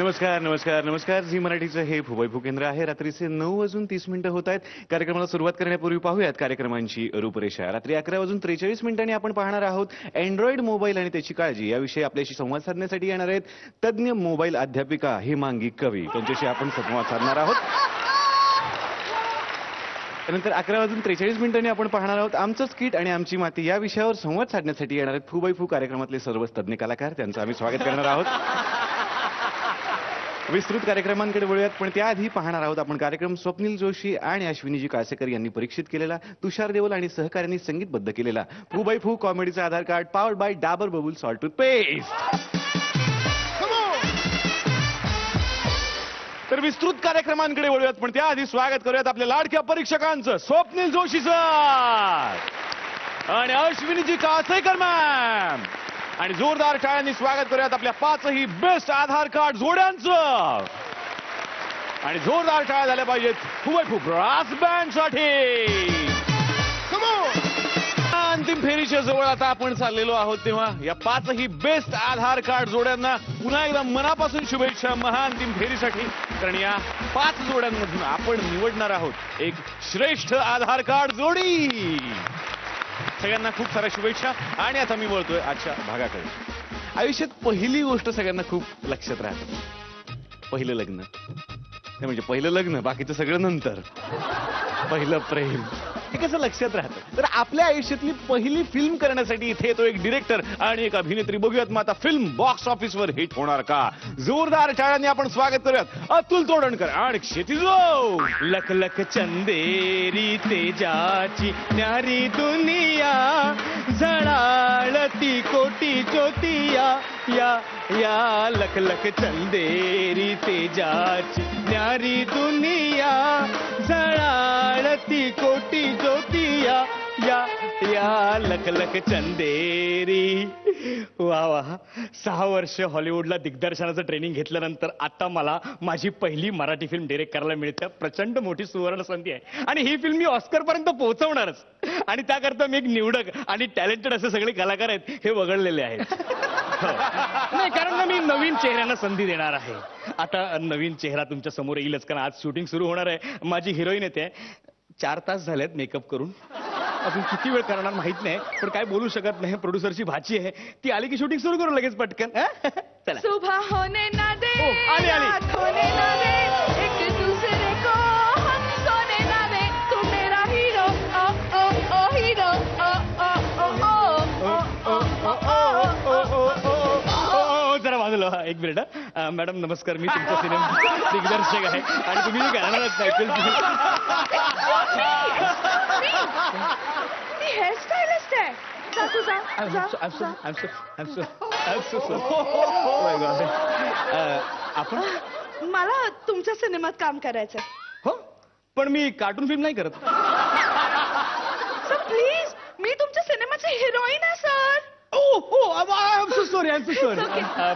नमस्कार नमस्कार नमस्कार. झी मराठीचं हे फुबैफू केंद्र आहे. रात्रीचे 9:30 होत आहेत. कार्यक्रमाला सुरुवात करण्यापूर्वी पाहूयात कार्यक्रमांची रूपरेषा. रात्री 11:43 आपण पाहणार आहोत अँड्रॉइड मोबाईल आणि त्याची काळजी याविषयी आपल्याशी संवाद साधण्यासाठी येणार आहेत तज्ज्ञ मोबाईल अध्यापिका हेमांगी कवी. त्यांच्याशी आपण संवाद साधणार आहोत. त्यानंतर 11:43 आपण पाहणार आहोत आमचंच किट आणि आमची माती या विषयावर संवाद साधण्यासाठी येणार आहेत फुबैफू कार्यक्रमातले सर्व तज्ज्ञ कलाकार. त्यांचं आम्ही स्वागत करणार आहोत. विस्तृत कार्यक्रमांकडे वळूयात, पण त्याआधी पाहणार आहोत आपण कार्यक्रम स्वप्नील जोशी आणि अश्विनीजी काळसेकर यांनी परीक्षित केलेला, तुषार देवल आणि सहकाऱ्यांनी संगीतबद्ध केलेला फुबैफू कॉमेडीचं आधार कार्ड पॉवर्ड बाय डाबर बबूल सॉल्ट टूथपेस्ट. तर विस्तृत कार्यक्रमांकडे वळूयात, पण त्याआधी स्वागत करूयात आपल्या लाडक्या परीक्षकांचं. स्वप्नील जोशीचं आणि अश्विनीजी काळसेकर मॅम. आणि जोरदार टाळ्यांनी स्वागत करूयात आपल्या 5ही बेस्ट आधार कार्ड जोड्यांचं. आणि जोरदार टाळ्या झाल्या पाहिजेत फुबैफू ब्रास बँड साठी. अंतिम फेरीच्या जवळ आता आपण चाललेलो आहोत, तेव्हा या 5ही बेस्ट आधार कार्ड जोड्यांना पुन्हा एकदा मनापासून शुभेच्छा महाअंतिम फेरीसाठी. कारण या 5 जोड्यांमधून आपण निवडणार आहोत एक श्रेष्ठ आधार कार्ड जोडी. सगळ्यांना खूप साऱ्या शुभेच्छा. आणि आता मी बोलतोय आजच्या भागाकडे. आयुष्यात पहिली गोष्ट सगळ्यांना खूप लक्षात राहते, पहिलं लग्न. हे म्हणजे पहिलं लग्न, बाकीचं सगळं नंतर. पहिलं प्रेम हे कसं लक्षात राहतं. तर आपल्या आयुष्यातली पहिली फिल्म करण्यासाठी इथे येतो एक डिरेक्टर आणि एक अभिनेत्री. बघूयात मग आता फिल्म बॉक्स ऑफिसवर हिट होणार का. जोरदार टाळ्यांनी आपण स्वागत करूयात अतुल तोडणकर आणि क्षितिजो. लख लख चंदेरी तेजाची न्यारी दुनिया झळाळती कोटी ज्योतिया या या. लख लख चंदेरी तेजाची न्यारी दुनिया झळाळती कोटी ज्योतिया या या. लख लख चंदेरी. वा वा. 6 वर्ष हॉलिवूडला दिग्दर्शनाचं ट्रेनिंग घेतल्यानंतर आता मला माझी पहिली मराठी फिल्म डिरेक्ट करायला मिळते. प्रचंड मोठी सुवर्ण संधी आहे आणि ही फिल्म मी ऑस्कर पर्यंत पोहोचवणारच. आणि त्याकरता मी एक निवडक आणि टॅलेंटेड असे सगळे कलाकार आहेत हे वगळलेले आहेत. नाही, कारण मी नवीन चेहऱ्यांना संधी देणार आहे. आता नवीन चेहरा तुमच्या समोर येईलच, कारण आज शूटिंग सुरू होणार आहे. माझी हिरोईन येते. 4 तास झालेत मेकअप करून. अजून किती वेळ करणार माहित नाही, पण काय बोलू शकत नाही. प्रोड्युसरची भाची आहे, ती आली की शूटिंग सुरू करू लगेच पटकन. चला. सुबह होने ना दे, आली आली. रात होने ना दे, एक दूसरे को हम सोने ना दे. तू मेरा हीरो ओ ओ ओ हीरो ओ ओ ओ ओ ओ ओ ओ. जरा बाजूला एक मिनिट. मॅडम नमस्कार, मी तुमचा सिनेमा दिग्दर्शक आहे आणि तुम्ही गाणारच नाही. ती हेअरस्टाईलिस्ट आहे. जा तू जा. आपण मला तुमच्या सिनेमात काम करायचंय. हो, पण मी कार्टून फिल्म नाही करत. सर प्लीज, मी तुमच्या सिनेमाची हिरोईन आहे सर. सॉरी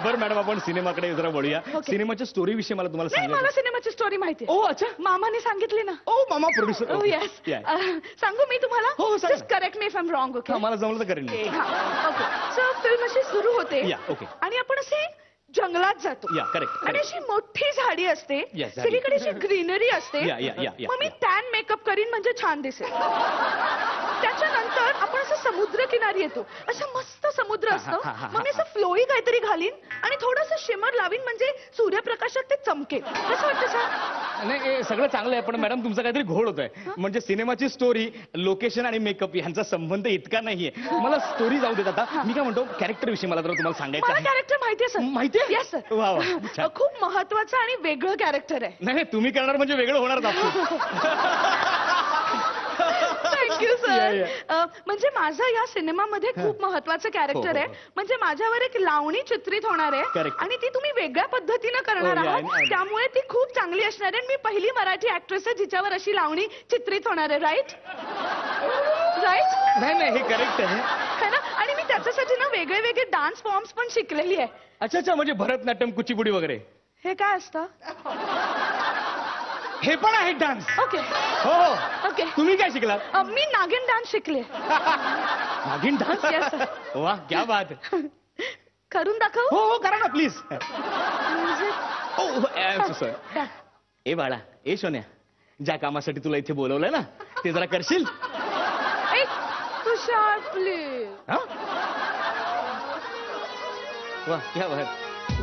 बरं मॅडम, आपण सिनेमाकडे जरा वळूया. सिनेमाच्या स्टोरी विषयी मला तुम्हाला नाही, मला सांगायचं. सिनेमाची स्टोरी माहिती आहे. ओ अच्छा. मामाने सांगितली ना. ओ मामा प्रोड्युसर. Oh yes. सांगू मी तुम्हाला. हो, सांगा. Just correct me if I'm wrong, okay? मला जमलं तर करेन मी. ओके. सो फिल्म अशी सुरू होते. Yeah, okay. आणि आपण असे जंगलात जातो. या करेक्ट. आणि अशी मोठी झाडी असते. Yes, झाडी. सगळीकडे अशी ग्रीनरी असते. या. मग मी टॅन मेकअप करीन म्हणजे छान दिसेल. त्याच्यानंतर आपण असं समुद्रकिनारी येतो. असं मस्त समुद्र असतो. मग मी असं फ्लोई काहीतरी घालीन आणि थोडंसं शिमर लावीन म्हणजे सूर्यप्रकाशात ते चमकेल. कसं वाटतं सर? नाही, सगळं चांगलं आहे, पण मॅडम तुमचा काहीतरी घोळ होतोय. म्हणजे सिनेमाची स्टोरी, लोकेशन आणि मेकअप यांचा संबंध इतका नाहीये. मला स्टोरी जाऊ देत. आता मी काय म्हणतो, कॅरेक्टर विषयी मला तुम्हाला सांगायचं मला आहे. कॅरेक्टर माहितीये सर. माहितीये? Yes sir. वा वा, छान. खूप महत्वाचं आणि वेगळं कॅरेक्टर आहे. नाही, तुम्ही करणार म्हणजे वेगळं होणारच आपण. Thank you sir. म्हणजे माझं या सिनेमामध्ये खूप महत्वाचं कॅरेक्टर आहे. म्हणजे माझ्यावर एक लावणी चित्रित होणार आहे. Correct. आणि ती तुम्ही वेगळ्या पद्धतीनं करणार Oh, yeah, आहात. त्यामुळे ती खूप चांगली असणार आहे. मी पहिली मराठी ऍक्ट्रेस आहे जिच्यावर अशी लावणी चित्रित होणार आहे. Right right. नाही, हे करेक्ट आहे. है ना. आणि मी त्याच्यासाठी ना वेगळे वेगळे डान्स फॉर्म्स पण शिकलेली आहे. अच्छा, म्हणजे भरतनाट्यम, कुचिपुडी वगैरे. हे काय असतं? हे पण आहे डान्स. ओके. हो. ओके. तुम्ही काय शिकलात? मी नागिन डान्स शिकले. नागिन डान्स. Yes, sir. वा, क्या बात. करून दाखव. हो हो करा ना प्लीज. Music. ए बाळा, ए सोन्या, ज्या कामासाठी तुला इथे बोलवलंय ना ते जरा करशील? ए, तुषार प्लीज. हा? वा क्या बात.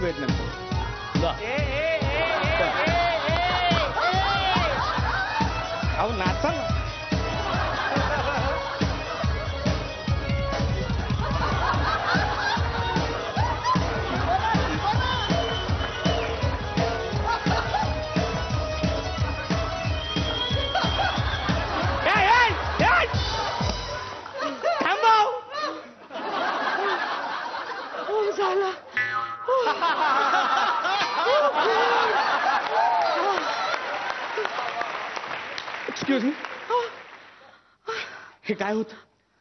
वेट ना वा. अहो नाचा ना. हो झाला. एक्सक्यूज मी, हे काय होत?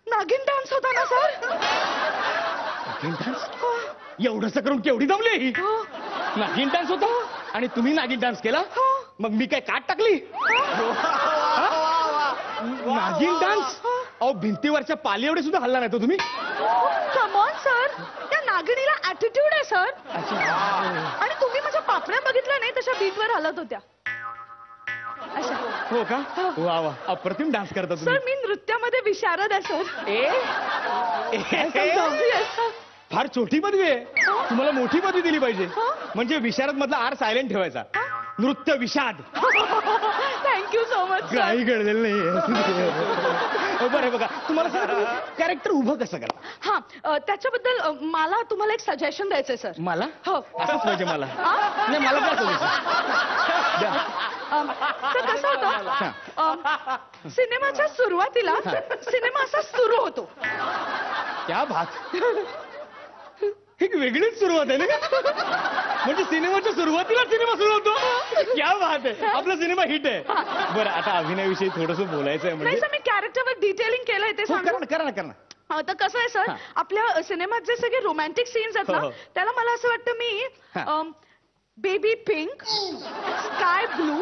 नागिन डान्स होता ना सर. नागिन डान्स? एवढंसं करून केवढी दमली ही? नागिन डान्स होता आणि तुम्ही नागिन डान्स केला? मग मी काय काट टाकली? नागिन डान्स? अहो भिंतीवरच्या पाली एवढे सुद्धा हल्ला नाही तो तुम्ही. कमॉन सर, त्या नागिणीला ऍटिट्यूड आहे सर. आणि तुम्ही माझ्या पापण्या बघितल्या नाही तशा बीटवर हलत होत्या अशा. हो का? वा वा, अप्रतिम डान्स करता सर तुम्ही. मी नृत्यामध्ये विशारद आहे सर. Yes, sir. फार छोटी पदवी आहे. तुम्हाला मोठी पदवी दिली पाहिजे. म्हणजे विशारद मधला आर सायलेंट ठेवायचा. नृत्य विषाद. Thank you so much sir. काही कळलेलं नाही. बरं बघा, तुम्हाला कॅरेक्टर उभं कसं करता? हा, त्याच्याबद्दल मला तुम्हाला एक सजेशन द्यायचंय सर. मला हो. असंच पाहिजे मला. हा? नाही मला द्या solution. द्या. तर कसं होतं, सिनेमाच्या सुरुवातीला सिनेमा असा सुरू होतो. क्या बात. एक वेगळीच सुरुवात आहे ना. म्हणजे सिनेमाच्या सुरुवातीला सिनेमा सुरू होतो. क्या बात आहे. आपला सिनेमा हिट आहे. बरं, आता अभिनयाविषयी थोडस बोलायचं आहे. नाही म्हणजे सर, मी कॅरेक्टरवर डिटेलिंग केलंय ते हो, सांगू. करा ना, करा ना, करा ना. तर कसं आहे सर, आपल्या सिनेमात जे सगळे रोमॅन्टिक सीन्स आहेत हो, ना, हो. त्याला मला असं वाटतं me baby pink, sky blue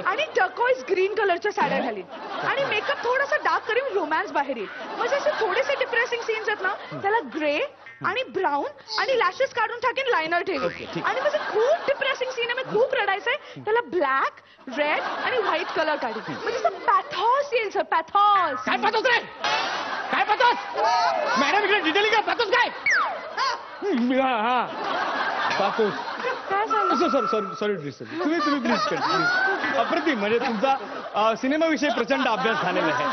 आणि टर्कोइज ग्रीन कलरच्या साड्या घालीन आणि मेकअप थोडासा डार्क करीन, रोमॅन्स बाहेर येईल. म्हणजे असे थोडेसे डिप्रेसिंग सीन्स आहेत ना, त्याला ग्रे आणि ब्राऊन आणि लॅशेस काढून टाकेन, लायनर Okay, ठेवीन. ठीक. आणि म्हणजे खूप डिप्रेसिंग सीन आहे, मी खूप रडायचंय, त्याला ब्लॅक, रेड आणि व्हाईट कलर काढीन. म्हणजे असं पॅथॉस येईल सर, पॅथॉस. काय पाहतोस रे? काय पाहतोस? मॅडम इकडे डिटेलिंग काय पाहतोस? काय हा पाहतोस? काय झालं? सॉरी तुम्ही प्लीज प्लीज. अप्रतिम. म्हणजे तुमचा सिनेमाविषयी प्रचंड अभ्यास झालेला आहे.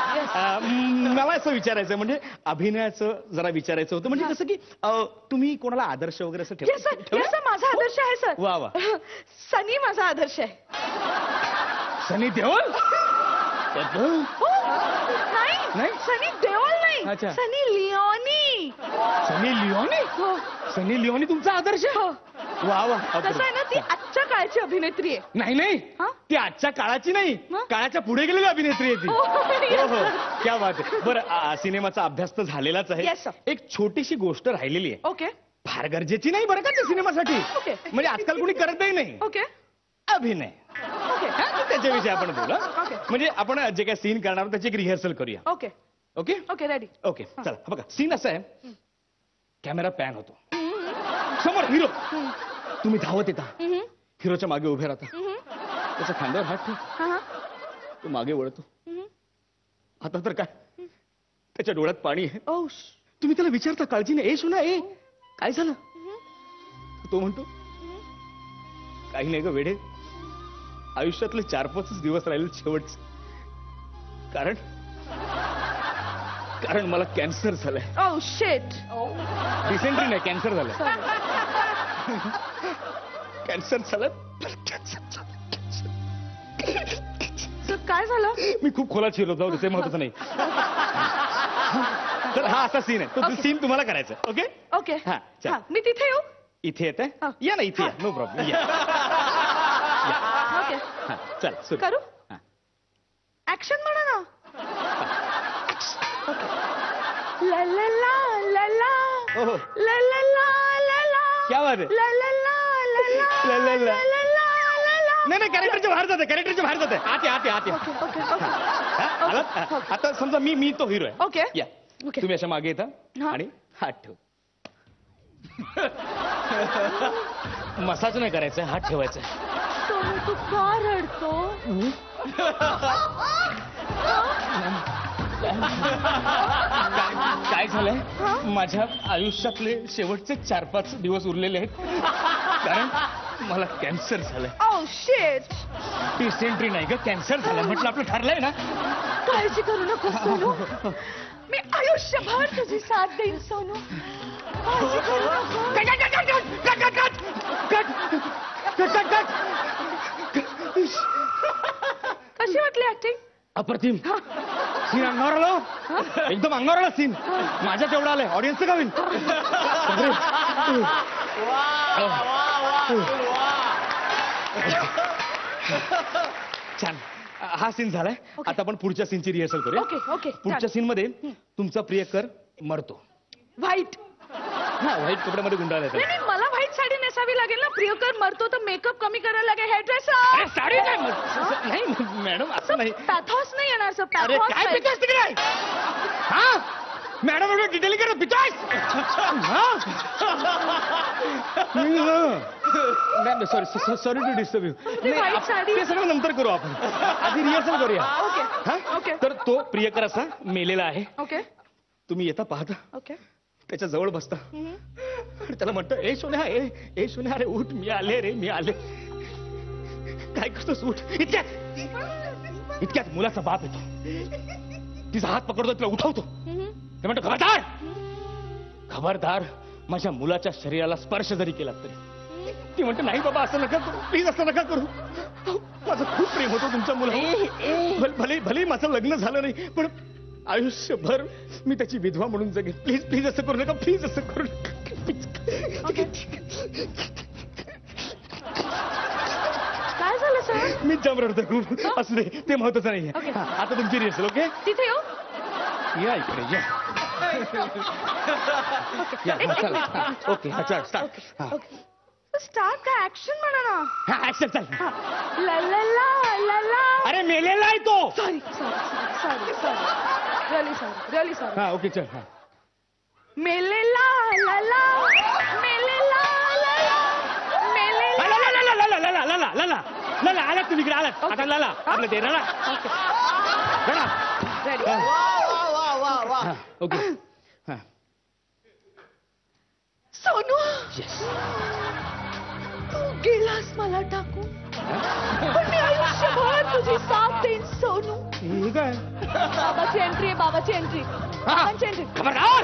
मला असं विचारायचं, म्हणजे अभिनयाचं जरा विचारायचं होतं. म्हणजे कसं की तुम्ही कोणाला आदर्श वगैरे असं येस सर, येस सर, माझा आदर्श आहे सर. वा वा. सनी माझा आदर्श आहे. सनी देओल? हो, नाही, सनी देओल नाही, अच्छा. सनी लिओनी. सनी लिओनी? हो. सनी लिओनी तुमचा आदर्श आहे? हो. वा वा. कसं आहे ना, ती आजच्या काळची अभिनेत्री आहे. नाही नाही, हा? ती आजच्या काळाची नाही, मग? काळाच्या पुढे गेलेली अभिनेत्री आहे ती. हो, yes, हो हो, sir. क्या बात आहे. बरं, सिनेमाचा अभ्यास तर झालेलाच आहे. Yes, sir. एक छोटीशी गोष्ट राहिलेली आहे. ओके फार गरजेची नाही बरं का त्या सिनेमासाठी. ओके. म्हणजे आजकाल कोणी करतही नाही. ओके अभिनय. ओके हा, तर त्याच्याविषयी आपण बोलू. ओके. म्हणजे आपण जे काही सीन करणार आहोत त्याची एक रिहर्सल करूया. Okay okay okay ready. Okay चला. बघा, सीन असं आहे, कॅमेरा पॅन होतो, समोर हिरो, तुम्ही धावत येता, हिरोच्या मागे उभे राहता, त्याच्या खांद्यावर हात ठेव, तो मागे वळतो. आता तर काय, त्याच्या डोळ्यात पाणी आहे. तुम्ही त्याला विचारता काळजीने, ए सुना, ए काय झालं? तो म्हणतो, काही नाही ग वेडे, आयुष्यातले 4-5 दिवस राहिले शेवटचे, कारण मला कॅन्सर झालाय. Oh shit. डिसेंट्री नाही, कॅन्सर झालाय. कॅन्सर झालं. काय झालं? मी खूप खोलात शिरलो, जाऊ ते महत्वाचं नाही. तर हा असा सीन आहे, तो सीन तुम्हाला करायचा. Okay okay. हा, चल. मी तिथे येऊ? इथे येत आहे, या ना इथे या, नो प्रॉब्लेम. ओके हा चल सुरू करू. हा. ऍक्शन म्हणा ना. ला ला ला ला ला ओहो. ला ला ला ला ला. क्या बात आहे. ला ला ला ला ला ला ला ला. ला ला ला ला. नाही कॅरेक्टरच्या बाहेर जाते, कॅरेक्टरच्या बाहेर जाते. आते ओके ओके ओके. आता समजा मी तो हिरो आहे. ओके. या ओके. तुम्ही अशा मागे येता हा. आणि हात ठेव. मसाज नाही करायचा, हात ठेवायचा. सोनू तू का रडतो? काय झालंय, माझ्या आयुष्यातले शेवटचे 4-5 दिवस उरलेले आहेत, कारण मला कॅन्सर झालंय. Oh shit! डिसेंट्री नाही ग, कॅन्सर झालं. म्हटलं आपलं ठरलंय ना. काळजी करू नको सोनू, मी आयुष्यभर तुझी साथ देईन सोनू. काळजी करू नको. कशी वाटली ऍक्टिंग? अप्रतिम. सीन अंगावर आलो, एकदम अंगावर आला सीन. माझ्या तेवढं आलंय, ऑडियन्सचं का होईल? छान. हा सीन झालाय. आता आपण पुढच्या सीनची रिहर्सल करूया. Okay okay. पुढच्या सीन मध्ये तुमचा प्रियकर मरतो. व्हाईट. हा, व्हाईट कपड्यामध्ये गुंडाळला येतात. नाही, मला व्हाईट साडी नेसावी लागेल ना. प्रियकर मरतो तर मेकअप कमी करायला लागेल. हेअर अरे ड्रेसर साडी काय नाही मॅडम, असं नाही. पॅथॉस नाही येणार सर. अरे काय पिकास तिकडे? हा मॅडम, एवढं डिटेलिंग करा पिकास. Sorry to disturb you. White sari. ते सगळं नंतर करू आपण, आधी रिहर्सल करूया. ओके हा? ओके तर तो प्रियकर असा मेलेला आहे. ओके तुम्ही येता पाहता, ओके. त्याच्या जवळ बसता आणि त्याला म्हणतो, ए सोन्या, ए सोन्या, अरे उठ, मी आले रे, मी आले. काय करतोस, उठ. इतक्यात मुलाचा बाप येतो, तिचा हात पकडतो, तिला उठवतो. ते म्हणतो, खबरदार, खबरदार, माझ्या मुलाच्या शरीराला स्पर्श जरी केला तरी. ती म्हणते, नाही बाबा, असं नका करू, प्लीज असं नका करू. माझं खूप प्रेम होतं तुमच्या मुलावर. भले माझं लग्न झालं नाही, पण आयुष्यभर मी त्याची विधवा म्हणून जगेन. प्लीज प्लीज असं करू नका, प्लीज असं करू नका. काय झालं सर? मी जाम रडतोय. असू दे, ते महत्वाचं नाहीये. आता तुमची रिहर्सल. ओके, तिथे येऊ. या इकडे या. चला. ओके, अच्छा, स्टार्ट. स्टार्ट काय? ऍक्शन म्हणा ना. हा, ऍक्शन चाल. ला ला ला ला ला. अरे मेलेला आहे तो. Sorry sorry sorry really sorry. हा, ओके, चल. मेलेला ला ला, मेलेला ला ला, मेलेला. लला आलात तुम्ही इकडे, आलात. आता लला आपलं ते रडा. रेडी. ओके. सोनू, तू गेलास मला टाकून, पण मी आयुष्यभर तुझी साथ देईन सोनू. ठीक आहे. बाबाची एंट्री आहे, बाबाची एंट्री. बाबांची एंट्री. खबरदार,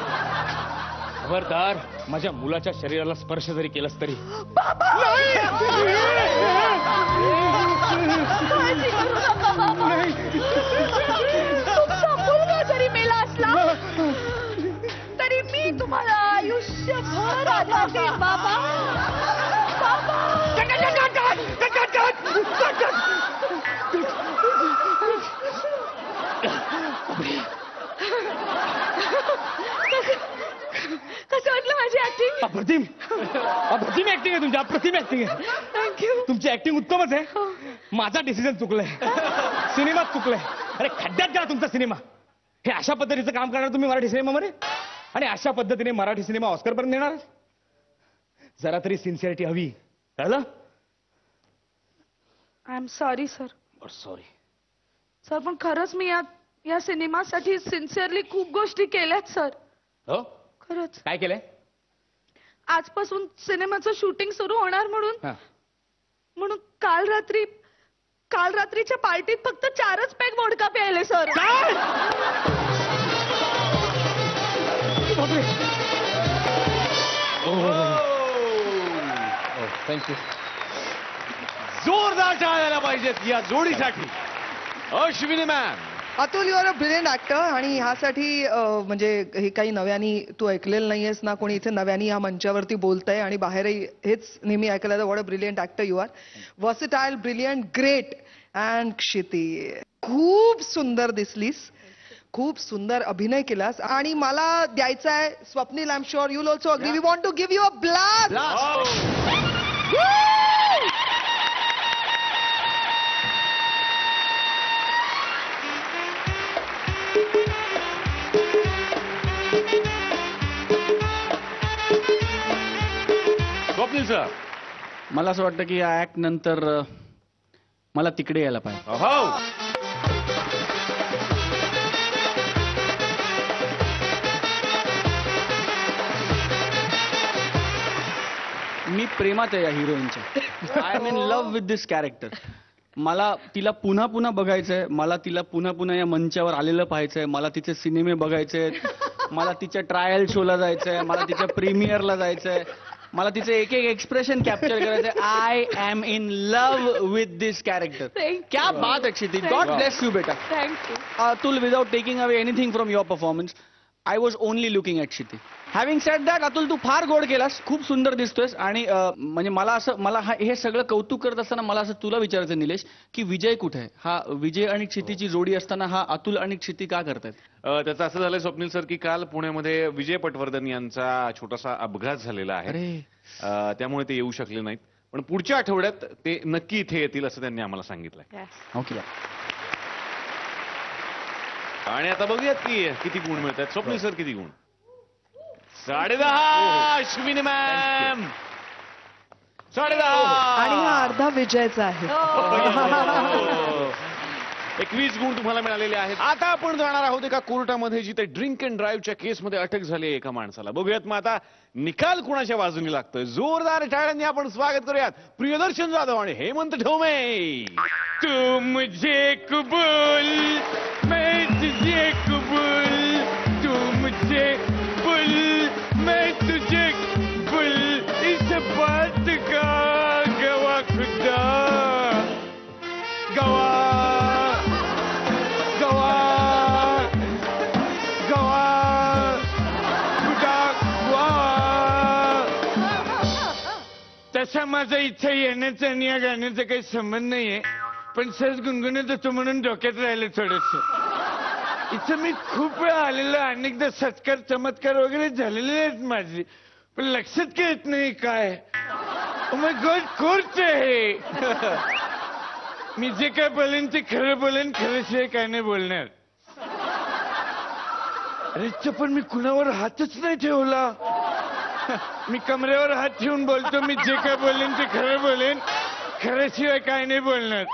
खबरदार, माझ्या मुलाच्या शरीराला स्पर्श जरी केलास तरी. बाबा, काळजी करू नका बाबा. तुमचा मुलगा जरी मेला असला तरी मी तुम्हाला आयुष्यभर आधार देईन बाबा. बाबा, कसं वाटलं माझी ऍक्टिंग? अप्रतिम, अप्रतिम ऍक्टिंग आहे तुमची, अप्रतिम ऍक्टिंग आहे. थँक्यू. तुमची ऍक्टिंग उत्तमच आहे. माझा डिसिजन चुकलाय, सिनेमात चुकलाय. अरे खड्ड्यात गेला तुमचा सिनेमा. हे अशा पद्धतीचं काम करणार तुम्ही मराठी सिनेमामध्ये, आणि अशा पद्धतीने मराठी सिनेमा ऑस्कर पर्यंत नेणार. जरा तरी सिन्सिअरिटी हवी, कळलं? I am sorry sir. Sorry sir, पण खरंच मी या सिनेमासाठी सिन्सिअरली खूप गोष्टी केल्यात सर. हो, खरंच. काय केलंय? आजपासून सिनेमाचं शूटिंग सुरू होणार म्हणून काल रात्रीच्या पार्टीत फक्त 4च पॅक वोडका प्यायले सर. थँक्यू. जोरदार टाळ्या पाहिजेत या जोडीसाठी. Ashwini ma'am, Atul, you are a brilliant actor, आणि ह्यासाठी म्हणजे हे काही नव्याने तू ऐकलेलं नाहीयेस ना, कोणी इथे नव्याने ह्या मंचावरती बोलतंय, आणि बाहेरही हेच नेहमी ऐकलं जातं. What a brilliant actor you are. Versatile, brilliant, great. And Kshiti, खूप सुंदर दिसलीस, खूप सुंदर अभिनय केलास, आणि मला द्यायचा आहे Swapnil. I am sure you will also agree. We want to give you a blast. Swapnil sir. मला असं वाटतं की या ऍक्ट नंतर मला तिकडे यायला पाहिजे. हो. मी प्रेमात आहे या हिरोईनच्या. I am in love with this character. मला तिला पुन्हा पुन्हा बघायचंय. मला तिला पुन्हा पुन्हा या मंचावर आलेलं पाहायचंय. मला तिचे सिनेमे बघायचे. मला तिच्या ट्रायल शोला जायचंय. मला तिच्या प्रीमियरला जायचंय. मला तिचे एक एक एक्सप्रेशन कॅप्चर करायचंय. I am in love with this character. क्या बात आहे क्षिती. गॉड ब्लेस यू बेटा. Thank you. Atul, without taking away anything from your performance, I was only looking at Kshiti. Having said that, Atul तू फार गोड केलास. खूप सुंदर दिसतोयस. आणि म्हणजे मला हे सगळं कौतुक करत असताना मला असं तुला विचारायचं निलेश, की विजय कुठे आहे? हा विजय आणि क्षितीची जोडी असताना हा अतुल आणि क्षिती का करतायत? त्याचं असं झालंय स्वप्नील सर की काल पुण्यामध्ये विजय पटवर्धन यांचा छोटासा अपघात झालेला आहे. अरे त्यामुळे ते येऊ शकले नाहीत. पण पुढच्या आठवड्यात ते नक्की इथे येतील असं त्यांनी आम्हाला सांगितलंय. ओके. आणि आता बघूयात की किती गुण मिळतात. स्वप्नील सर किती गुण? 10.5. अश्विनी मॅम 10.5. आणि हा अर्धा विजयचा आहे. 21 गुण तुम्हाला मिळालेले आहेत. आता आपण जाणार आहोत एका कोर्टामध्ये जिथे ड्रिंक अँड ड्राईव्हच्या केसमध्ये अटक झाली आहे एका माणसाला. बघूयात मग आता निकाल कुणाच्या बाजूने लागतोय. जोरदार टाळ्यांनी आपण स्वागत करूयात प्रियदर्शन जाधव आणि हेमंत ठोमे. तू मुझे कबूल, मैं तुझे कबूल, तू मुझे बुल, मैं तुझे बुल, इस बात का गवा खुदा, गवा गवा गवा खुदा गवा. तसा माझा इच्छा येण्याचा आणि या गाण्याचा काही संबंध नाहीये, पण सहज गुणगुणत होतो म्हणून डोक्यात राहिलं थोडस. इथं मी खूप वेळा आलेलं, अनेकदा सत्कार चमत्कार वगैरे झालेले आहेत माझे, पण लक्षात काय येत नाही काय. मग गॉड कोर्ट आहे. मी जे काय बोलेन ते खरं बोलेन, खरंशिवाय काय नाही बोलणार. अरे पण मी कुणावर हातच नाही ठेवला. मी कमरेवर हात ठेवून बोलतो. मी जे काय बोलेन ते खरं बोलेन, खरंशिवाय काय नाही बोलणार.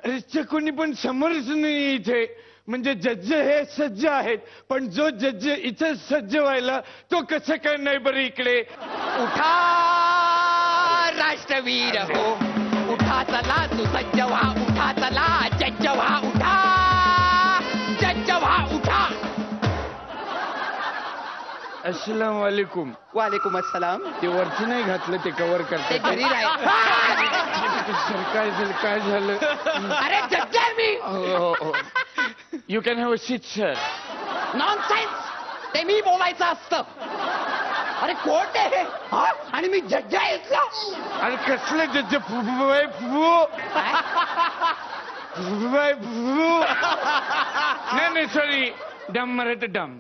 अरे कोणी पण समोरच नाही इथे. म्हणजे जज हे सज्ज आहेत, पण जो जज इथे सज्ज व्हायला तो कसं काय नाही बरं इकडे. उठा राष्ट्रवीर हो, उठा चला तू सज्ज व्हा, उठा चला जज्ज व्हा, उठा जज्ज व्हा, उठा. अस्सलाम वालेकुम. वालेकुम अस्सलाम. ते वरती नाही घातलं, ते कव्हर ते करतात. घरी राहील. काय झालं काय झालं? अरे जज्ज आहे मी. You can have a seat sir. Nonsense. ते मी बोलायचं असतं. अरे कोर्ट आहे हे. हा? आणि मी जज्ज आहे इथला. अरे कसलं जज फुबाई फुबू फुबाई फुबू. नाही सॉरी, डम मराठी डम.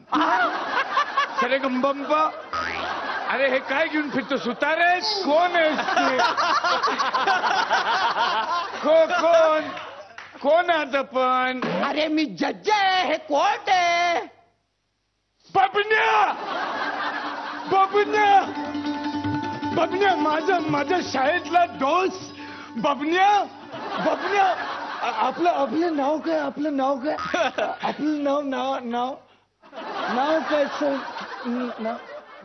सरे गंबंबा. अरे हे काय घेऊन फिरतो? सुतारे कोण आहे? कोण कोण आता पण? अरे मी जज्ज आहे, हे कोर्ट आहे. बबन्या बबन्या बबन्या, माझा शाळेतला दोस्त बबन्या. बबन्या आपलं नाव काय? आपलं नाव काय? आपलं नाव काय सर?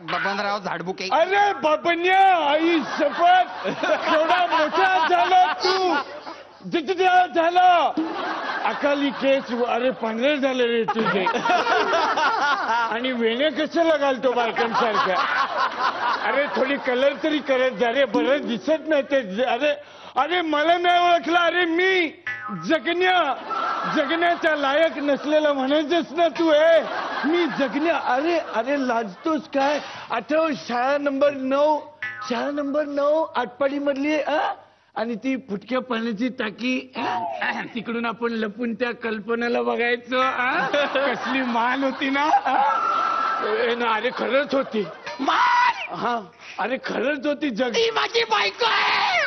बबनराव झाडबुके. अरे बबन्या, आई शपथ, केवढा मोठा झाला तू. झाला अकाली केस. अरे पांढरे झाले रे तुझे. आणि वेण्या कशाला घालतो बायकांसारख्या? अरे थोडी कलर तरी करत जा रे, बरं दिसत नाही ते. अरे मला नाही ओळखला. अरे मी जगण्याच्या लायक नसलेला म्हणायचंच ना तू. मी जगण्या. अरे लाजतोस काय? आठव शाळा नंबर 9 आटपाडी मधली. आणि ती फुटक्या पाण्याची टाकी. तिकडून आपण लपून त्या कल्पनाला बघायचो. कसली मान होती ना. अरे खरंच होती. हा अरे खरंच होती. ती माझी बायको आहे.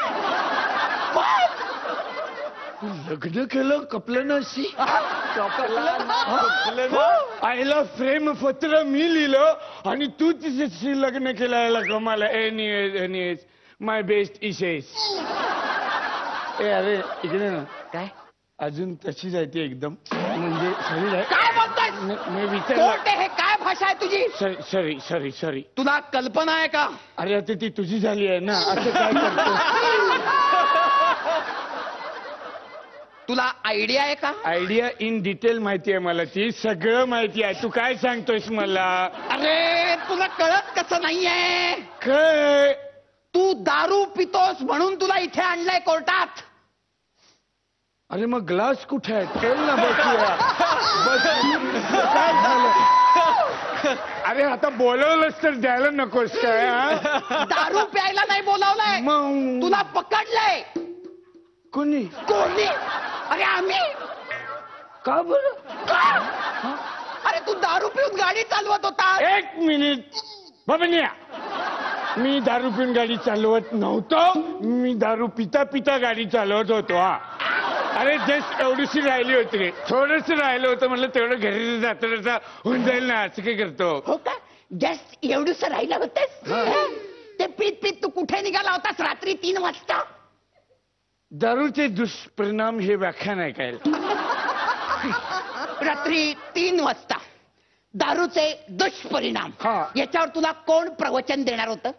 लग्न केलं कपलनाशी आईला प्रेम पत्र मी लिहिलं आणि तू तिच्याशी लग्न केलं कमाला. एनिवेज माय बेस्ट इशेस. ए अरे इकडे ना. काय अजून तशी जायते एकदम म्हणजे शरीर आहे. काय बोलतोय मी विचार. कोर्ट हे काय भाषा आहे तुझी? Sorry sorry sorry. तुला कल्पना आहे का? अरे आता ती तुझी झाली आहे ना. असं काय करतो. तुला आयडिया आहे का? आयडिया इन डिटेल माहिती आहे मला. ती सगळं माहिती आहे. तू काय सांगतोयस मला? अरे तुला कळत कसं नाहीये? काय तू दारू पितोस म्हणून तुला इथे आणलंय कोर्टात. अरे मग ग्लास कुठे आहे? चल ना बसूया. काय झालं? अरे आता बोलवलंच तर द्यायला नकोस काय? हा? दारू प्यायला नाही बोलावलंय. मग तुला पकडलंय. कोणी? कोणी? अरे आम्ही. का बरं? का? अरे तू दारू पिऊन गाडी चालवत होता. एक मिनिट बबन्या. मी दारू पिऊन गाडी चालवत नव्हतो. मी दारू पिता पिता गाडी चालवत होतो. हा अरे जस्ट एवढीशी राहिली होती रे. थोडस राहिलं होतं म्हणलं तेवढं घरी जाता होऊन जाईल ना. असं काय करतो? हो का? जस्ट एवढंच राहिलं होतंस. ते पीत पीत तू कुठे निघाला होतास रात्री 3 वाजता? दारूचे दुष्परिणाम हे व्याख्यान ऐकायला. रात्री 3 वाजता दारूचे दुष्परिणाम. हा. याच्यावर तुला कोण प्रवचन देणार होतं?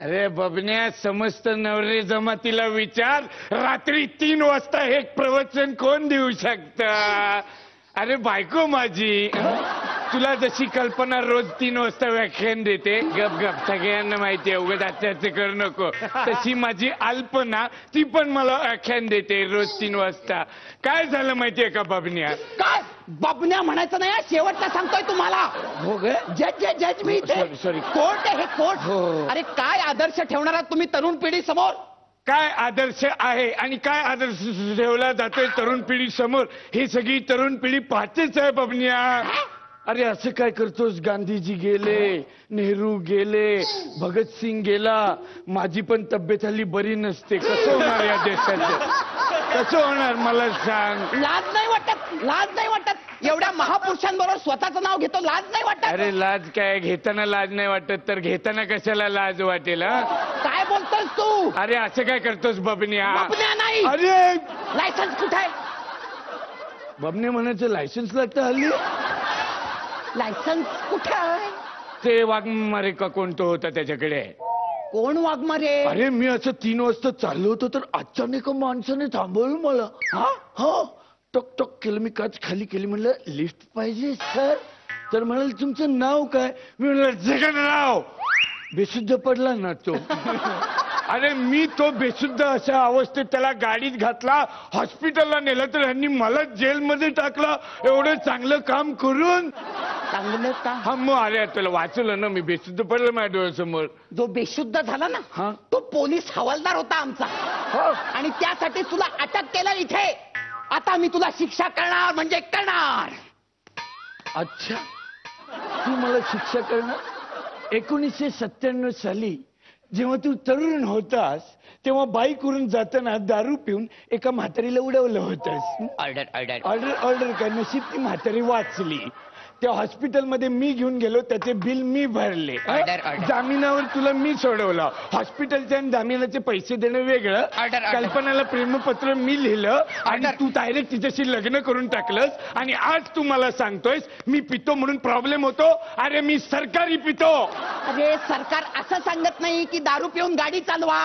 अरे बबन्या समस्त नवरे जमातीला विचार. रात्री 3 वाजता हे प्रवचन कोण देऊ शकत? अरे बायको माझी. तुला जशी कल्पना रोज 3 वाजता व्याख्यान देते. गप गप सगळ्यांना माहिती आहे. उगाच आत्याचं करू नको. तशी माझी अल्पना ती पण मला व्याख्यान देते रोज 3 वाजता. काय झालं माहितीये का बबन्या? काय बबन्या म्हणायचं नाही. शेवटचा सांगतोय तुम्हाला. हो ग. जज मी इथे. सॉरी. कोर्ट आहे हे कोर्ट. हो. अरे काय आदर्श ठेवणार आहात तुम्ही तरुण पिढी समोर? काय आदर्श आहे आणि काय आदर्श ठेवला जातोय तरुण पिढी समोर हे सगळी तरुण पिढी पाहतेच आहे बबन्या. अरे असं काय करतोस? गांधीजी गेले, नेहरू गेले, भगतसिंग गेला. माझी पण तब्येत हल्ली बरी नसते. कसं होणार या देशाचं? कसं होणार मला सांग? लाज नाही वाटत? लाज नाही वाटत? एवढ्या महापुरुषांबरोबर स्वतःचं नाव घेतो. लाज नाही वाटत? अरे लाज काय? घेताना लाज नाही वाटत तर घेताना कशाला लाज वाटेल? हा? काय बोलतोस तू? अरे असं काय करतोस बबन्या? बबन्या नाही. अरे लायसन्स कुठे आहे? बबन्या म्हणायचं लायसन्स लागतं हल्ली? लायसन्स कुठे आहे? ते वाघमारे का कोणतं होतं त्याच्याकडे. कोण वाघमारे? अरे मी असं 3 वाजता चाललो होतो तर अचानक माणसाने थांबवलं मला. हा टक टक केलं. मी काच खाली केली. म्हणलं लिफ्ट पाहिजे सर? तर म्हणाल तुमचं नाव काय? मी म्हणलं जगनराव. बेशुद्ध पडला ना तो. अरे मी तो बेशुद्ध अशा अवस्थेत त्याला गाडीत घातला. हॉस्पिटलला नेलं तर ह्यांनी मला जेलमध्ये टाकलं. एवढं चांगलं काम करून. चांगलं का? हा मग अरे त्याला वाचवलं ना मी. बेशुद्ध पडलं माझ्या डोळ्यासमोर. जो बेशुद्ध झाला ना हा. तो पोलीस हवालदार होता आमचा. आणि त्यासाठी तुला अटक केलं इथे. आता मी तुला शिक्षा करणार म्हणजे करणार. अच्छा तू मला शिक्षा करणार? 1997 साली जेव्हा तू तरुण होतास तेव्हा बाईकवरून जाताना दारू पिऊन एका म्हातारीला उडवलं होतंस. ऑर्डर काय? नशीब ती म्हातारी वाचली. त्या हॉस्पिटलमध्ये मी घेऊन गेलो. त्याचे बिल मी भरले. जामिनावर तुला मी सोडवलं. हॉस्पिटलचे आणि जामिनाचे पैसे देणं वेगळं. कल्पनाला प्रेमपत्र मी लिहिलं आणि तू डायरेक्ट तिच्याशी लग्न करून टाकलंस. आणि आज तू मला सांगतोयस मी पितो म्हणून प्रॉब्लेम होतो. अरे मी सरकारी पितो. अरे सरकार असं सांगत नाही की दारू पिऊन गाडी चालवा.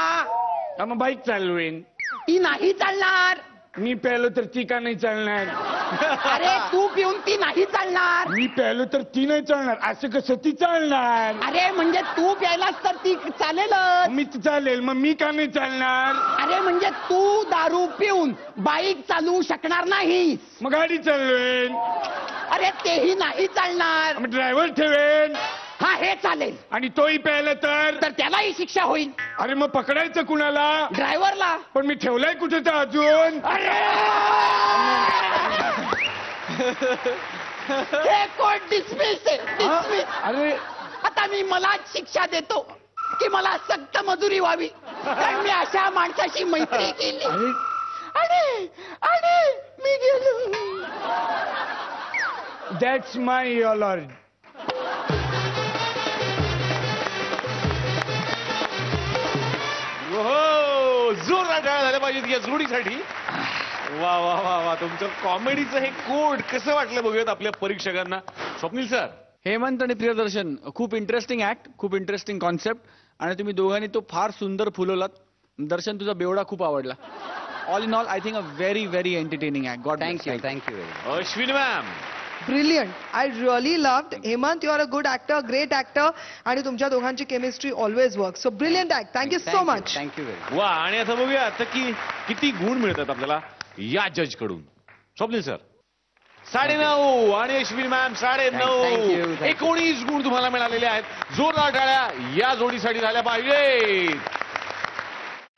मग बाईक चालवेन. ती नाही चालणार. मी प्यालो तर ती का नाही चालणार? अरे तू पिऊन ती नाही चालणार. मी प्यालो तर ती नाही चालणार. असं कसं ती चालणार? अरे म्हणजे तू प्यायलास तर ती चालेल. मी चालेल मग मी का नाही चालणार? अरे म्हणजे तू दारू पिऊन बाईक चालवू शकणार नाही. मग गाडी चालवेन. अरे तेही नाही चालणार. मग ड्रायव्हर ठेवेन. हा हे चालेल. आणि तोही प्यायला तर त्यालाही शिक्षा होईल. अरे मग पकडायचं कुणाला? ड्रायव्हरला. पण मी ठेवलाय कुठे तर अजून? अरे हे कोर्ट डिसमिस आहे. डिसमिस. अरे आता मी मलाच शिक्षा देतो की मला सक्त मजुरी व्हावी कारण मी अशा माणसाशी मैत्री केली. अरे आणि मी गेलो. That's my Lord. हो, जोरदार टाळ्या झाल्या पाहिजेत या जोडीसाठी. वा वा वा वा, तुमचं कॉमेडीचं हे कोड कसं वाटलं बघूयात आपल्या परीक्षकांना. स्वप्नील सर. हेमंत आणि प्रियदर्शन, खूप इंटरेस्टिंग ऍक्ट, खूप इंटरेस्टिंग कॉन्सेप्ट, आणि तुम्ही दोघांनी तो फार सुंदर फुलवलात. दर्शन, तुझा बेवडा खूप आवडला. All in all I think a very very entertaining act. God thank you thank you. Ashwini ma'am. Brilliant. I really loved. Hemant, you are a good actor, great actor, आणि तुमच्या दोघांची chemistry always work. So brilliant act. Thank you so much. Thank you very. वा, आणि आता बघूया आता की किती गुण मिळतात आपल्याला या जज कडून. स्वप्नील सर 9.5 आणि Ashwini ma'am Thank you, 9.5. thank you. 19 गुण तुम्हाला मिळालेले आहेत. जोरदार टाळ्या या जोडीसाठी झाल्या पाहिजे.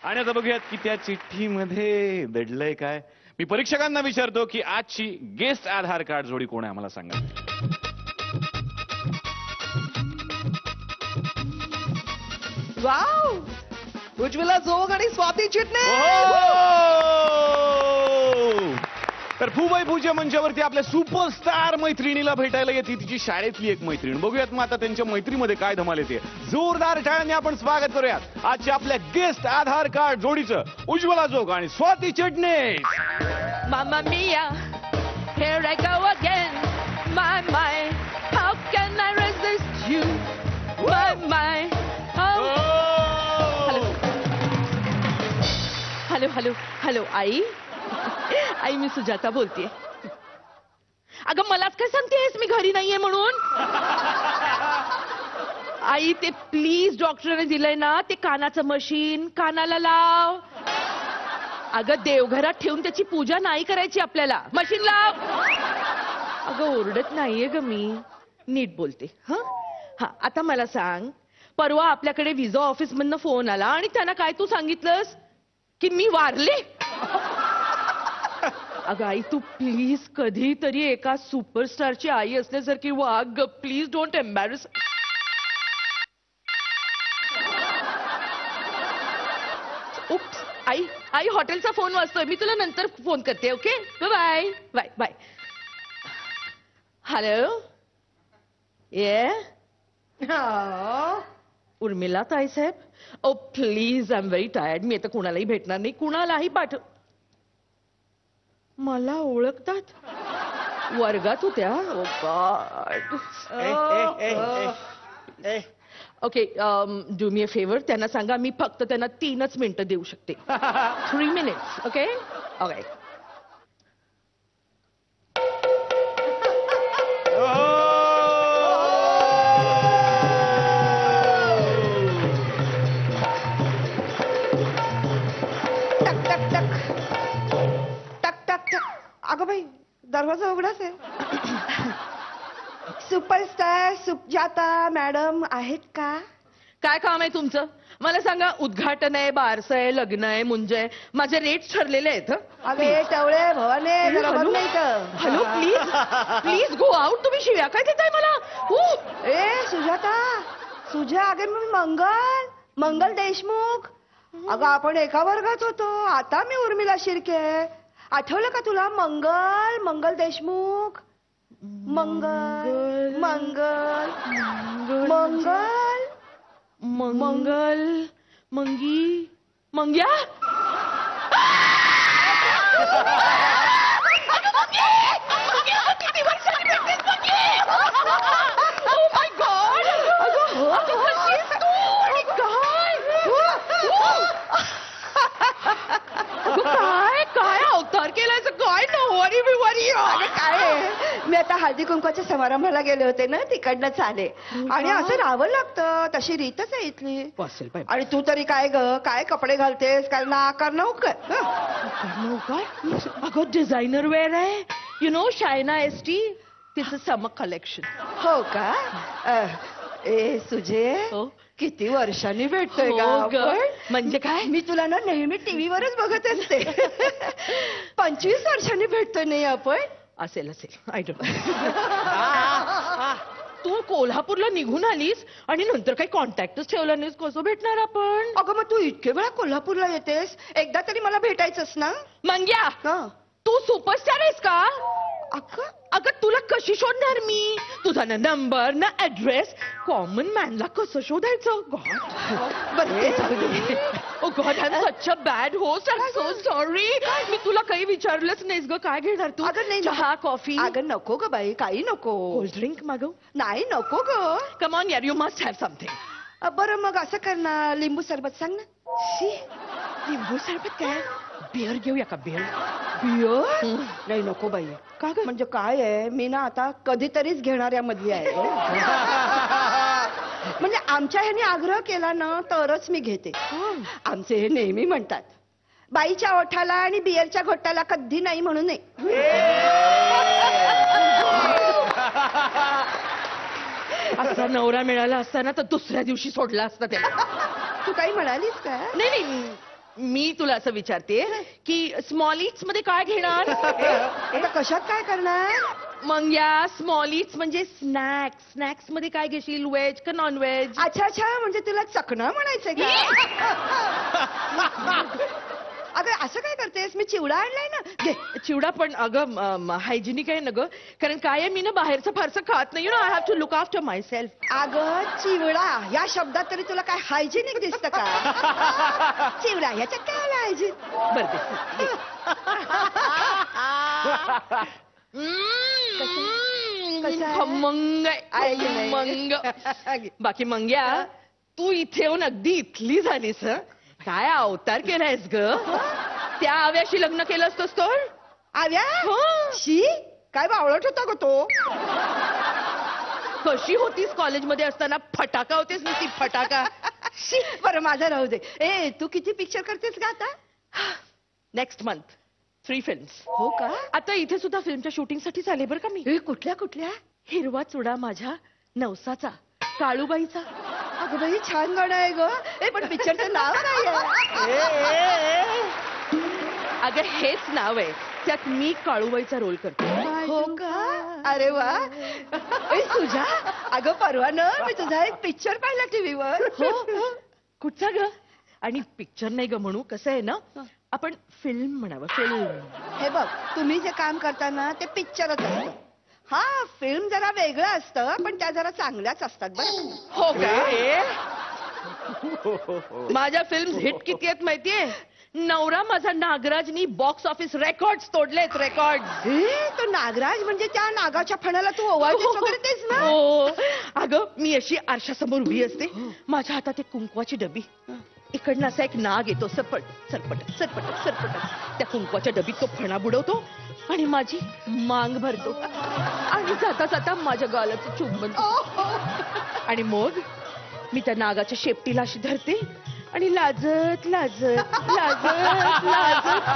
आणि आता बघूयात की त्या चिठ्ठीमध्ये दडलंय काय. मी परीक्षकांना विचारतो की आजची गेस्ट आधार कार्ड जोडी कोण आहे, आम्हाला सांगा. वाव, उज्ज्वला जोग आणि स्वाती चिटणे. तर फुबाई पूजा मंचावरती आपल्या सुपरस्टार मैत्रिणीला भेटायला येते तिची शाळेतली एक मैत्रीण. बघूयात मग आता त्यांच्या मैत्रीमध्ये काय धमाल येते. जोरदार टाळ्यांनी आपण स्वागत करूयात आजच्या आपल्या गेस्ट आधार कार्ड जोडीचं, उज्ज्वला जोग आणि स्वाती चिटणीस. Mamma mia, here I go again. My, how can I resist you? My, hello आई. आई, मी सुजाता बोलतेय. अगं, मलाच काय सांगतेस मी घरी नाहीये म्हणून? आई, ते प्लीज डॉक्टरने दिलंय ना ते कानाचं मशीन, कानाला लाव. अगं, देवघरात ठेवून त्याची पूजा नाही करायची आपल्याला. मशीन लाव. अगं, ओरडत नाहीये ग मी, नीट बोलते. हा, आता मला सांग, परवा आपल्याकडे विजा ऑफिस मधनं फोन आला आणि त्यांना काय तू सांगितलंस की मी वारले. अगं आई, तू प्लीज कधीतरी एका सुपरस्टारची आई असल्यासारखी वाग. Please don't embarrass. उप्स, आई हॉटेलचा फोन वाजतोय, मी तुला नंतर फोन करते. Okay, bye bye bye. Hello, ये उर्मिला ताईसाहेब. Oh please, I am very tired. मी आता कुणालाही भेटणार नाही, कुणालाही पाठव. मला ओळखतात? वर्गात होत्या? Oh God. Okay, do me a favour. त्यांना सांगा मी फक्त त्यांना 3 मिनिटं देऊ शकते. 3 minutes. Okay okay. टक टक टक टक टक टक. अगं बाई, दरवाजा उघडाच आहे. सुपरस्टार सुजाता मॅडम आहेत का? काय काम आहे तुमचं? मला सांगा. उद्घाटन आहे, बारस आहे, लग्न आहे, मुंज आहे. माझे रेट्स ठरलेले आहेत. अगे टवळे भवाने, जरा बघ नाही तर. Hello, please go out. तुम्ही शिव्या काय देताय मला? ए सुजाता, सुजा, अगे मी मंगल देशमुख. अगं, आपण एका वर्गात होतो. आता मी उर्मिला शिर्के. आठवलं का तुला? मंगल देशमुख. मंगल मंग्या. किती वर्षांनी भेटतेस मंगी? Oh my God. अगं, कशी आहेस तू? आणि काय? अगं, काय अवतार केलाय? काय नववारी बिवारी? काय, मी आता हळदी कुंकवाच्या समारंभाला गेले होते ना, तिकडनंच आले. आणि असं राहावं लागतं, तशी रीतच आहे इथली. आणि तू तरी काय ग, काय कपडे घालतेस? काय नाकार नवकर? अगं, डिझायनर वेअर आहे. यु नो शायना एसटी, तिचं समर कलेक्शन. हो का? ए सुजे, हो? किती वर्षांनी भेटतोय हो का ग. आपण? म्हणजे काय? मी तुला ना नेहमी टीव्हीवरच बघत असते. 25 वर्षांनी भेटतोय नाही आपण? असेल. I don't. तू कोल्हापूरला निघून आलीस आणि नंतर काही कॉन्टॅक्टच ठेवला नाहीस. कसं भेटणार आपण? अगं मग तू इतके वेळा कोल्हापूरला येतेस, एकदा तरी मला भेटायचंच ना. मंग्या, हं. तू सुपरस्टार आहेस का? अगं अगं तुला कशी शोधणार मी? तुझा ना नंबर ना ऍड्रेस, कॉमन मॅनला कसं शोधायचं? बरं ते जाऊ दे. Oh God, I am such a bad host. I am so sorry. मी तुला काही विचारलंच नाहीस ग. काय घेणार तू? अगं नाही, चहा, कॉफी? अगं नको ग बाई, काही नको. कोल्ड ड्रिंक मागव? नाही नको ग. कम ऑन यार, यू मस्ट हॅव समथिंग. बरं मग असं कर ना, लिंबू सरबत सांग ना. शी, लिंबू सरबत काय? बिअर घेऊया का? बिअर? बियर? नाही नको बाई. का ग? म्हणजे काय आहे, मी ना आता कधीतरीच घेणाऱ्या मधली आहे. म्हणजे आमच्या ह्याने आग्रह केला ना तरच मी घेते. आमचे हे नेहमी म्हणतात, बाईच्या ओठाला आणि बियरच्या घोटाला कधी नाही म्हणू नये. असा नवरा मिळाला असताना तर दुसऱ्या दिवशी सोडला असता त्याला. तू काही म्हणालीस का? नाही नाही, मी तुला असं विचारते की स्मॉल इट्स मध्ये काय घेणार? आता कशात काय करणार? मग या स्मॉल इट्स म्हणजे स्नॅक्स. स्नॅक्स मध्ये काय घेशील? व्हेज का नॉन व्हेज? अच्छा अच्छा, म्हणजे तुला चकणं म्हणायचंय का? अगं असं काय करतेस? मी चिवडा आणलाय ना, घे. चिवडा पण अगं हायजिनिक आहे ना ग. कारण काय आहे, मी ना बाहेरचं फारसं खात नाही. You know, I have to look after myself. अगं चिवडा या शब्दात तरी तुला काय हायजिनिक दिसतं का? चिवडा याच्यात काय आलं हायजिन? बरं दे. कसं आहे? खमंग आहे की नाही? खमंग. बाकी मंग्या, तू इथे येऊन अगदी इथली झालीस. हं? काय अवतार केलायस ग? त्या आव्याशी लग्न केलं असतंस तर? आव्या? हो. शी, काय बावळट होता ग तो. कशी होतीस कॉलेजमध्ये असताना? फटाका होतेस ना ती, फटाका. शी, बरं माझं राहू दे. ए तू किती पिक्चर करतेस का आता? Next month 3 films. हो का? आता इथे सुद्धा फिल्मच्या शूटिंगसाठी चाले बरं का मी. ए, कुठल्या कुठल्या? हिरवा चुडा माझ्या नवसाचा, काळूबाईचा. अगं बाई छान गाणं आहे ग. ए पण पिक्चरचं नाव काय आहे? अगं हेच नाव आहे. त्यात मी काळूबाईचा रोल करते. हो का? अरे वा. ए सुजा, अगं परवा ना मी तुझा एक पिक्चर पाहिला टीव्हीवर. हो. कुठचा ग? आणि पिक्चर नाही ग म्हणू, कसं आहे ना, आपण फिल्म म्हणावं. फिल्म. हे बघ, तुम्ही जे काम करता ना ते पिक्चरच असतं. हा, फिल्म जरा वेगळं असतं, पण त्या जरा चांगल्याच असतात बरं. हो का? माझ्या फिल्म हिट किती आहेत माहितीये? नवरा माझा नागराजनी बॉक्स ऑफिस रेकॉर्ड तोडलेत. रेकॉर्ड. ए, तो नागराज म्हणजे त्या नागाच्या फणाला तू ओवाळतेस वगैरे तेच ना? हो. अगं मी अशी आरशासमोर उभी असते, माझ्या हातात एक कुंकवाची डबी. इकडनं असा एक नाग येतो, सरपट सरपट सरपट सरपट. त्या कुंकवाच्या डबीत तो फणा बुडवतो आणि माझी मांग भरतो आणि जाता जाता माझ्या गालाचं चुंबन. आणि मग मी त्या नागाच्या शेपटीला अशी धरते आणि लाजत लाजत लाजत लाजत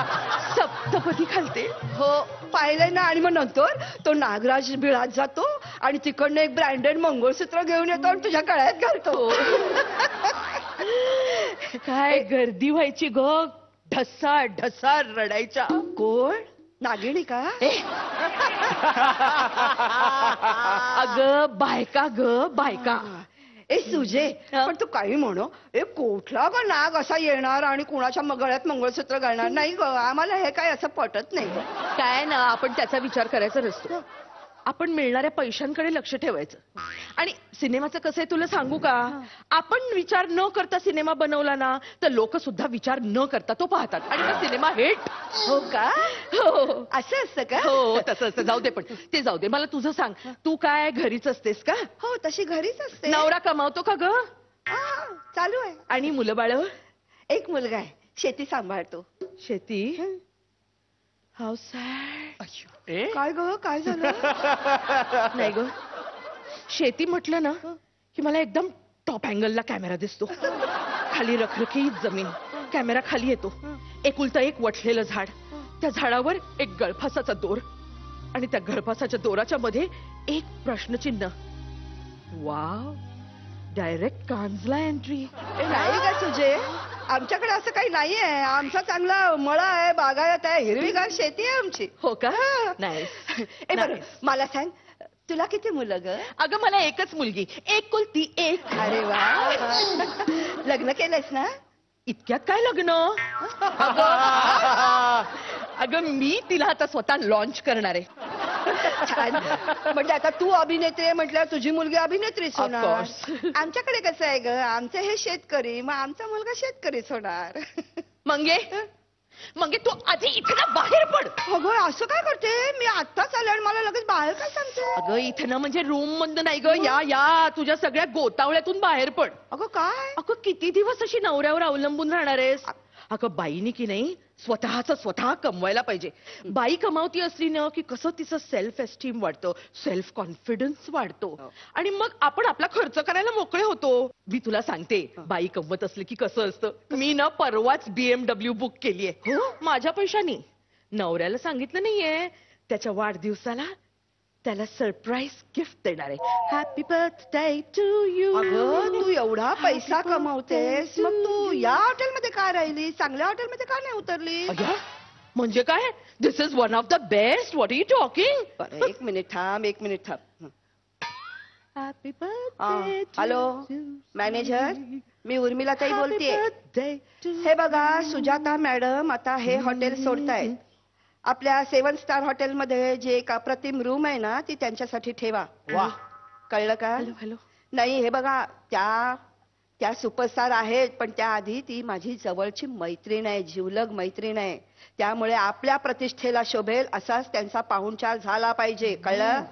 सप्तपदी घालते. हो पाहिलंय ना. आणि मग नंतर तो नागराज बिळात जातो आणि तिकडनं एक ब्रँडेड मंगळसूत्र घेऊन येतो आणि तुझ्या गळ्यात घालतो. काय गर्दी व्हायची ग. ढसा ढसा रडायच्या. कोण? नागिणी का? अगं बायका ग, बायका. ए सुजे, पण तू काही म्हणो, ए कुठला ग नाग असा येणार आणि कुणाच्या गळ्यात मंगळसूत्र घालणार? नाही ग, आम्हाला हे काय असं पटत नाही. काय ना, आपण त्याचा विचार करायचा नसतो. आपण मिळणाऱ्या पैशांकडे लक्ष ठेवायचं. आणि सिनेमाचं कसं आहे तुला सांगू का? आपण विचार न करता सिनेमा बनवला ना तर लोक सुद्धा विचार न करता तो पाहतात आणि मग सिनेमा हिट. हो का? हो. असं असतं का? हो तसं असतं. जाऊ दे, पण ते जाऊ दे. मला तुझं सांग, तू काय घरीच असतेस का? हो तशी घरीच असते. नवरा कमावतो का ग? चालू आहे. आणि मुलं बाळ? एक मुलगा आहे, शेती सांभाळतो. शेती? How sad. काय ग, काय झालं? नाही ग, शेती म्हटलं ना की मला एकदम टॉप अँगलला कॅमेरा दिसतो. खाली रखरखीत जमीन, कॅमेरा खाली येतो. एकुलता एक वठलेलं झाड, त्या झाडावर एक गळफासाचा दोर आणि त्या गळफासाच्या दोराच्या मध्ये एक प्रश्नचिन्ह. Wow, direct Kanjla entry. नाही का तुझे? आमच्याकडे असं काही नाहीये. आमचा चांगला मळा आहे, बागायत आहे, हिरवीगार शेती आहे आमची. हो का? नाही. ए बरं, मला सांग, तुला किती मुलं ग? अगं मला एकच मुलगी, एकुलती एक. अरे वा. लग्न केलंयस ना? इतक्यात काय लग्न? अगं मी तिला आता स्वतः लॉन्च करणार आहे. छान. म्हणजे आता तू अभिनेत्री आहे म्हटल्यावर तुझी मुलगी अभिनेत्रीच होणार. course. आमच्याकडे कसं आहे ग, आमचे हे शेतकरी, मग आमचा मुलगा शेतकरीच होणार. मंगे तू आधी इथे ना बाहेर पड. अगं असं काय करते? मी आत्ताच आले आणि मला लगेच बाहेर काय सांगते? अगं इथे ना म्हणजे रूम मधनं नाही ग, या तुझ्या सगळ्या गोतावळ्यातून बाहेर पड. अगं काय? अगं किती दिवस अशी नवऱ्यावर अवलंबून राहणार आहेस? अगं बाईनी की नाही स्वतः कमवायला पाहिजे. बाई कमावती असली ना की कसं तिचं सेल्फ एस्टीम वाढतं, सेल्फ कॉन्फिडन्स वाढतो आणि मग आपण आपला खर्च करायला मोकळे होतो. मी तुला सांगते, बाई कमवत असली की कसं असतं. मी ना परवाच BMW बुक केलीये माझ्या पैशानी. नवऱ्याला सांगितलं नाहीये. त्याच्या वाढदिवसाला त्याला सरप्राईज गिफ्ट देणार आहे. Happy birthday to you. अगं तू एवढा पैसा कमावतेस, मग तू या हॉटेलमध्ये का राहिली? चांगल्या हॉटेलमध्ये का नाही उतरली? म्हणजे काय? This is one of the best. What are you talking? एक मिनिट थांब. Happy birthday. हॅलो मॅनेजर, मी उर्मिला ताई बोलतेय. हे बघा सुजाता मॅडम आता हे हॉटेल सोडतायत. आपल्या 7 स्टार हॉटेलमध्ये जे एक अप्रतिम रूम आहे ना ती त्यांच्यासाठी ठेवा. वा. कळलं का? हॅलो. नाही हे बघा, त्या सुपरस्टार आहेत पण त्याआधी ती माझी जवळची मैत्रीण आहे, जीवलग मैत्रीण आहे. त्यामुळे आपल्या प्रतिष्ठेला शोभेल असाच त्यांचा पाहुणचार झाला पाहिजे. कळलं?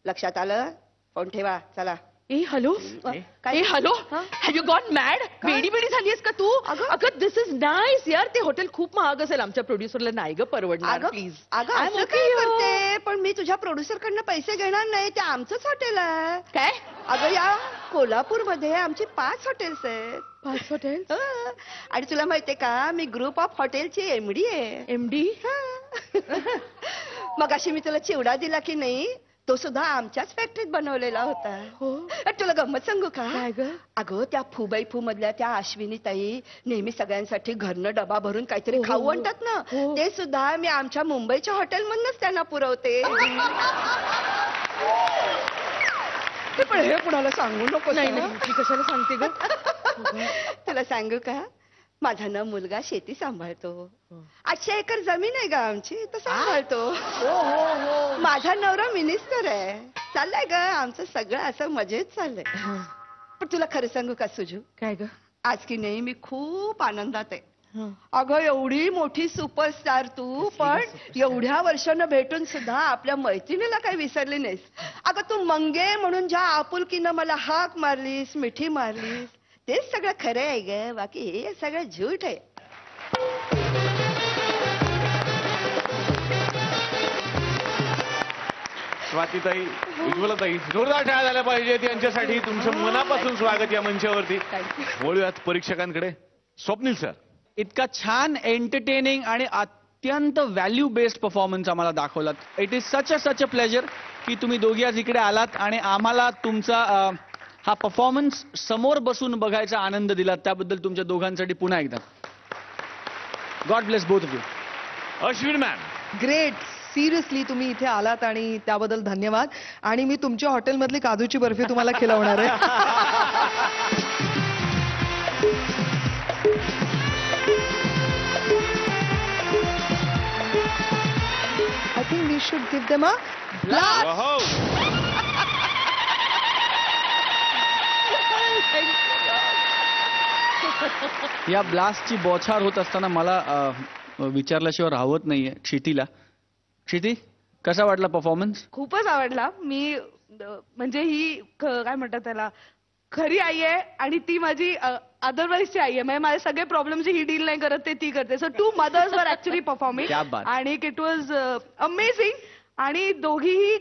लक्षात आलं? फोन ठेवा. चला. ए हॅलो. काय? ए hello. Have you got mad? बेडी झालीस का तू? अगं दिस इज नाईस यार. ते हॉटेल खूप महाग असेल. आमच्या प्रोड्युसरला नाही ग परवडणार. प्लीज. अगं असं काय करते? पण मी तुझ्या प्रोड्युसर कडनं पैसे घेणार नाही. ते आमचंच हॉटेल आहे. काय? अगं या कोल्हापूरमध्ये आमची 5 हॉटेल्स आहेत. 5 हॉटेल? आणि तुला माहितीये का, मी ग्रुप ऑफ हॉटेलची MD आहे. MD? मग अशी मी तुला चिवडा दिला की नाही, तो सुद्धा आमच्याच फॅक्टरीत बनवलेला होता. तुला गंमत सांगू का? काय ग? अगं त्या फुबाई फू मधल्या त्या अश्विनी ताई नेहमी सगळ्यांसाठी घरनं डबा भरून काहीतरी खाऊ आणतात ना, ते सुद्धा मी आमच्या मुंबईच्या हॉटेलमधूनच त्यांना पुरवते. पण हे कुणाला सांगू नको. नाही मी कशाला सांगते ग? तुला सांगू का, माझा ना मुलगा शेती सांभाळतो. 800 एकर जमीन आहे का आमची, तो सांभाळतो. माझा नवरा मिनिस्टर आहे. चाललंय ग आमचं सगळं असं मजेत चाललंय. पण तुला खरं सांगू का सुजू, काय ग? आज की नाही मी खूप आनंदात आहे. अगं एवढी मोठी सुपरस्टार तू, पण एवढ्या वर्षानं भेटून सुद्धा आपल्या मैत्रिणीला काही विसरली नाहीस. अगं तू मंगे म्हणून ज्या आपुलकीनं मला हाक मारलीस, मिठी मारलीस, तेच सगळं खरं आहे ग. बाकी हे सगळं झूट आहे. स्वातीताई, उज्ज्वलाताई, जोरदार टाळ्या झाल्या पाहिजेत यांच्यासाठी. तुमचं मनापासून स्वागत या मंचावरती. वळूयात परीक्षकांकडे. स्वप्नील सर, इतका छान एंटरटेनिंग आणि अत्यंत व्हॅल्यू बेस्ड परफॉर्मन्स आम्हाला दाखवलात. It is such a pleasure की तुम्ही दोघी आज इकडे आलात आणि आम्हाला तुमचा हा परफॉर्मन्स समोर बसून बघायचा आनंद दिलात. त्याबद्दल तुमच्या दोघांसाठी पुन्हा एकदा God bless both of you. Ashwin ma'am. Great. Seriously तुम्ही इथे आलात आणि त्याबद्दल धन्यवाद. आणि मी तुमच्या हॉटेलमधली काजूची बर्फी तुम्हाला खिलवणार आहे. I think we should give them a blast. या ब्लास्टची बौछार होत असताना मला विचारल्याशिवाय राहवत नाहीये क्षितीला. क्षिती, कसा वाटला परफॉर्मन्स? खूपच आवडला. मी म्हणजे ही काय म्हणतात त्याला, खरी आई आहे आणि ती माझी अदरवाईजची आई आहे. म्हणजे माझे सगळे प्रॉब्लेम जी ही डील नाही करत ते ती करते. सो 2 mothers वर ऍक्च्युली परफॉर्मिंग. क्या बात. आणि इट वॉज अमेझिंग. आणि दोघीही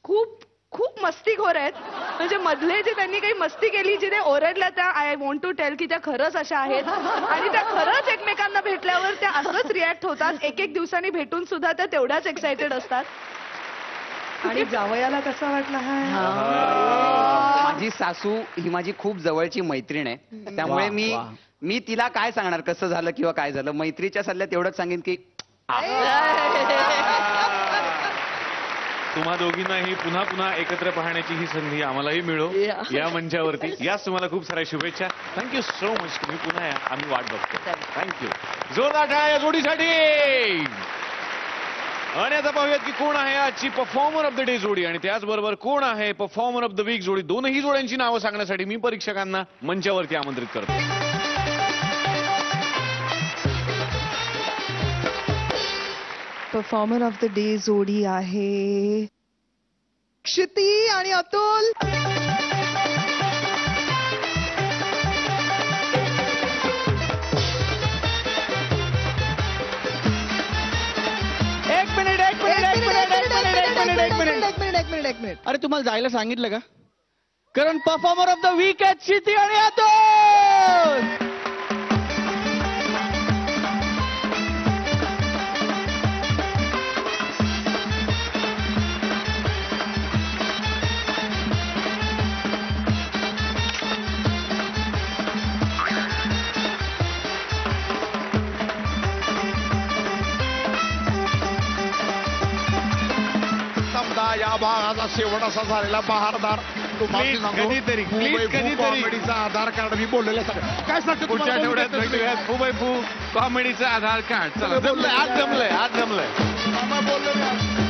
खूप खूप मस्तीखोर आहेत. म्हणजे मधले जे त्यांनी काही मस्ती केली, जिथे ओरडल्या, त्या आय वॉन्ट टू टेल की त्या खरंच अशा आहेत. आणि त्या खरंच एकमेकांना भेटल्यावर त्या असंच रिॲक्ट होतात. एक दिवसांनी भेटून सुद्धा त्या तेवढ्याच एक्सायटेड असतात. आणि जावयाला कसा वाटला हा? माझी सासू ही माझी खूप जवळची मैत्रीण आहे. त्यामुळे मी तिला काय सांगणार कसं झालं किंवा काय झालं. मैत्रीच्या सल्ल्यात एवढंच सांगेन की तुम्हा दोघींनाही पुन्हा पुन्हा एकत्र पाहण्याची ही संधी आम्हालाही मिळो या मंचावरती. याच तुम्हाला खूप साऱ्या शुभेच्छा. Thank you so much. तुम्ही पुन्हा या, आम्ही वाट बघतो. थँक्यू. जोरदार टाळ्या या जोडीसाठी. आणि आता पाहूयात की कोण आहे आजची परफॉर्मर ऑफ द डे जोडी आणि त्याचबरोबर कोण आहे परफॉर्मर ऑफ द वीक जोडी. दोनही जोड्यांची नावं सांगण्यासाठी मी परीक्षकांना मंचावरती आमंत्रित करतो. परफॉर्मर ऑफ द डे जोडी आहे क्षिती आणि अतुल. एक मिनिट. अरे तुम्हाला जायला सांगितलं का? कारण परफॉर्मर ऑफ द वीक आहेत क्षिती आणि अतुल. या भागाचा शेवट असा झालेला बहारदार कधीतरी कॉमेडीचा आधार कार्ड मी बोललेलं काय सांगतो पुढच्या आठवड्यात भेटूयात. फू बाय फू कॉमेडीचं आधार कार्ड. चला जमलंय, आज जमलंय. बोललेलं